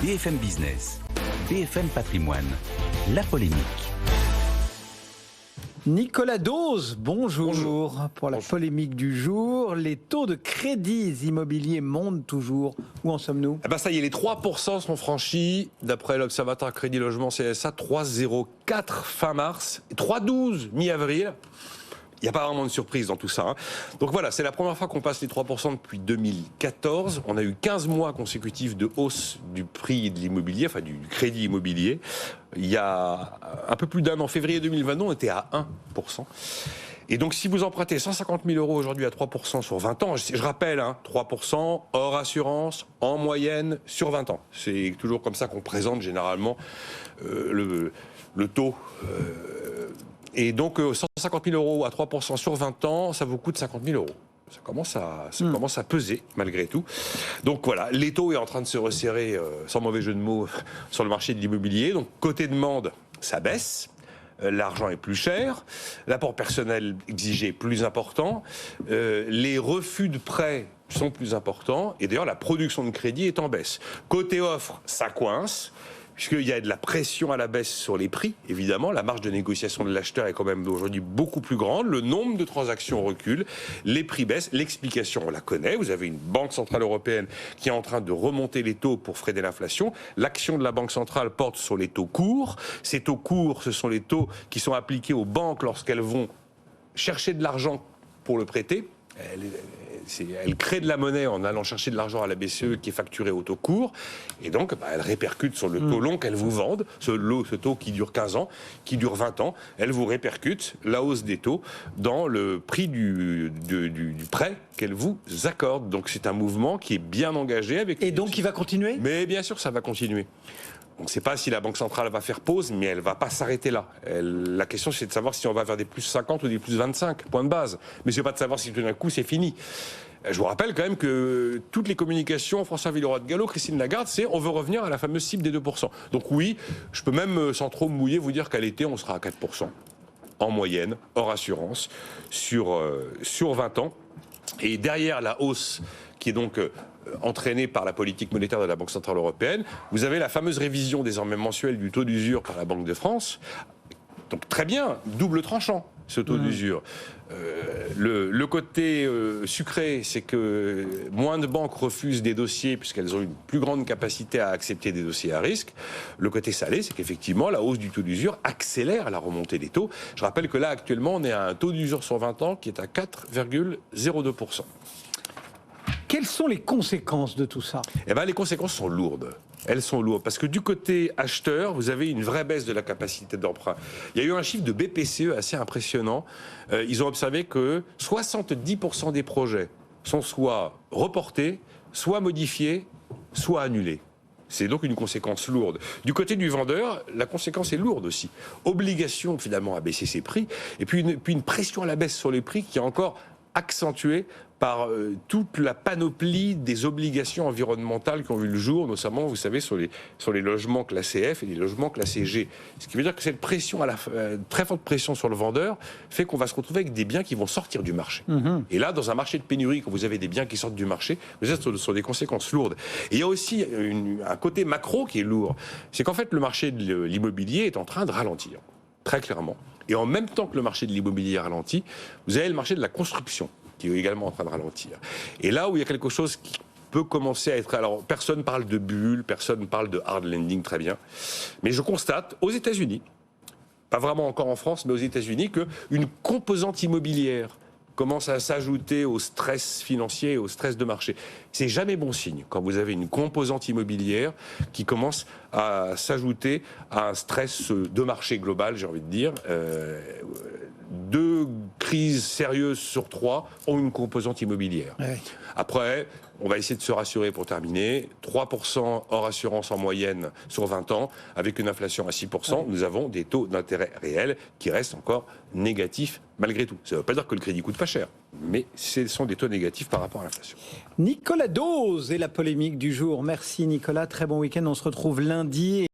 BFM Business, BFM Patrimoine, la polémique. Nicolas Dose, bonjour. Pour la polémique du jour, les taux de crédits immobiliers montent toujours. Où en sommes-nous ? Ça y est, les 3% sont franchis, d'après l'Observatoire Crédit Logement CSA, 3,04 fin mars, 3,12 mi-avril. Il n'y a pas vraiment de surprise dans tout ça. Donc voilà, c'est la première fois qu'on passe les 3% depuis 2014. On a eu 15 mois consécutifs de hausse du prix de l'immobilier, enfin du crédit immobilier. Il y a un peu plus d'un an, février 2022, on était à 1%. Et donc si vous empruntez 150 000 euros aujourd'hui à 3% sur 20 ans, je rappelle, 3% hors assurance, en moyenne, sur 20 ans. C'est toujours comme ça qu'on présente généralement le taux. Et donc 150 000 euros à 3% sur 20 ans, ça vous coûte 50 000 euros. Ça commence à peser malgré tout. Donc voilà, les taux est en train de se resserrer, sans mauvais jeu de mots, sur le marché de l'immobilier. Donc côté demande, ça baisse. L'argent est plus cher, l'apport personnel exigé est plus important, les refus de prêts sont plus importants, et d'ailleurs la production de crédit est en baisse. Côté offre, ça coince, puisqu'il y a de la pression à la baisse sur les prix, évidemment. La marge de négociation de l'acheteur est quand même aujourd'hui beaucoup plus grande. Le nombre de transactions recule, les prix baissent. L'explication, on la connaît. Vous avez une Banque Centrale Européenne qui est en train de remonter les taux pour freiner l'inflation. L'action de la Banque Centrale porte sur les taux courts. Ces taux courts, ce sont les taux qui sont appliqués aux banques lorsqu'elles vont chercher de l'argent pour le prêter. Elle crée de la monnaie en allant chercher de l'argent à la BCE qui est facturé au taux court, et donc elle répercute sur le taux long qu'elle vous vende, ce taux qui dure 15 ans, qui dure 20 ans, elle vous répercute la hausse des taux dans le prix du prêt qu'elle vous accorde. Donc c'est un mouvement qui est bien engagé. Et donc il va continuer ? Mais bien sûr, ça va continuer. On ne sait pas si la Banque Centrale va faire pause, mais elle ne va pas s'arrêter là. La question, c'est de savoir si on va faire des plus 50 ou des plus 25 points de base. Mais ce n'est pas de savoir si tout d'un coup, c'est fini. Je vous rappelle quand même que toutes les communications, François Villeroy de Galhau, Christine Lagarde, c'est on veut revenir à la fameuse cible des 2%. Donc oui, je peux même, sans trop me mouiller, vous dire qu'à l'été, on sera à 4%. En moyenne, hors assurance, sur 20 ans. Et derrière la hausse qui est donc entraînée par la politique monétaire de la Banque Centrale Européenne, vous avez la fameuse révision désormais mensuelle du taux d'usure par la Banque de France. Donc très bien, double tranchant ce taux d'usure. Le côté sucré, c'est que moins de banques refusent des dossiers puisqu'elles ont une plus grande capacité à accepter des dossiers à risque. Le côté salé, c'est qu'effectivement, la hausse du taux d'usure accélère la remontée des taux. Je rappelle que là, actuellement, on est à un taux d'usure sur 20 ans qui est à 4,02%. Quelles sont les conséquences de tout ça ? Les conséquences sont lourdes. Elles sont lourdes parce que du côté acheteur, vous avez une vraie baisse de la capacité d'emprunt. Il y a eu un chiffre de BPCE assez impressionnant. Ils ont observé que 70% des projets sont soit reportés, soit modifiés, soit annulés. C'est donc une conséquence lourde. Du côté du vendeur, la conséquence est lourde aussi. Obligation finalement à baisser ses prix, et puis une pression à la baisse sur les prix qui est encore accentuée par toute la panoplie des obligations environnementales qui ont vu le jour, notamment, vous savez, sur les logements classés F et les logements classés G. Ce qui veut dire que cette pression, très forte pression sur le vendeur, fait qu'on va se retrouver avec des biens qui vont sortir du marché. Et là, dans un marché de pénurie, quand vous avez des biens qui sortent du marché, vous êtes sur des conséquences lourdes. Et il y a aussi un côté macro qui est lourd. C'est qu'en fait, le marché de l'immobilier est en train de ralentir, très clairement. Et en même temps que le marché de l'immobilier ralentit, vous avez le marché de la construction qui est également en train de ralentir. Et là où il y a quelque chose qui peut commencer à être... Alors, personne parle de bulle, personne parle de hard landing, très bien. Mais je constate, aux États-Unis, pas vraiment encore en France, mais aux États-Unis, qu'une composante immobilière commence à s'ajouter au stress financier et au stress de marché. C'est jamais bon signe quand vous avez une composante immobilière qui commence à s'ajouter à un stress de marché global, j'ai envie de dire. 2 crises sérieuses sur 3 ont une composante immobilière. Ouais. Après, on va essayer de se rassurer pour terminer. 3% hors assurance en moyenne sur 20 ans, avec une inflation à 6%, ouais. Nous avons des taux d'intérêt réels qui restent encore négatifs malgré tout. Ça ne veut pas dire que le crédit coûte pas cher, mais ce sont des taux négatifs par rapport à l'inflation. Nicolas Dose est la polémique du jour. Merci Nicolas, très bon week-end. On se retrouve lundi.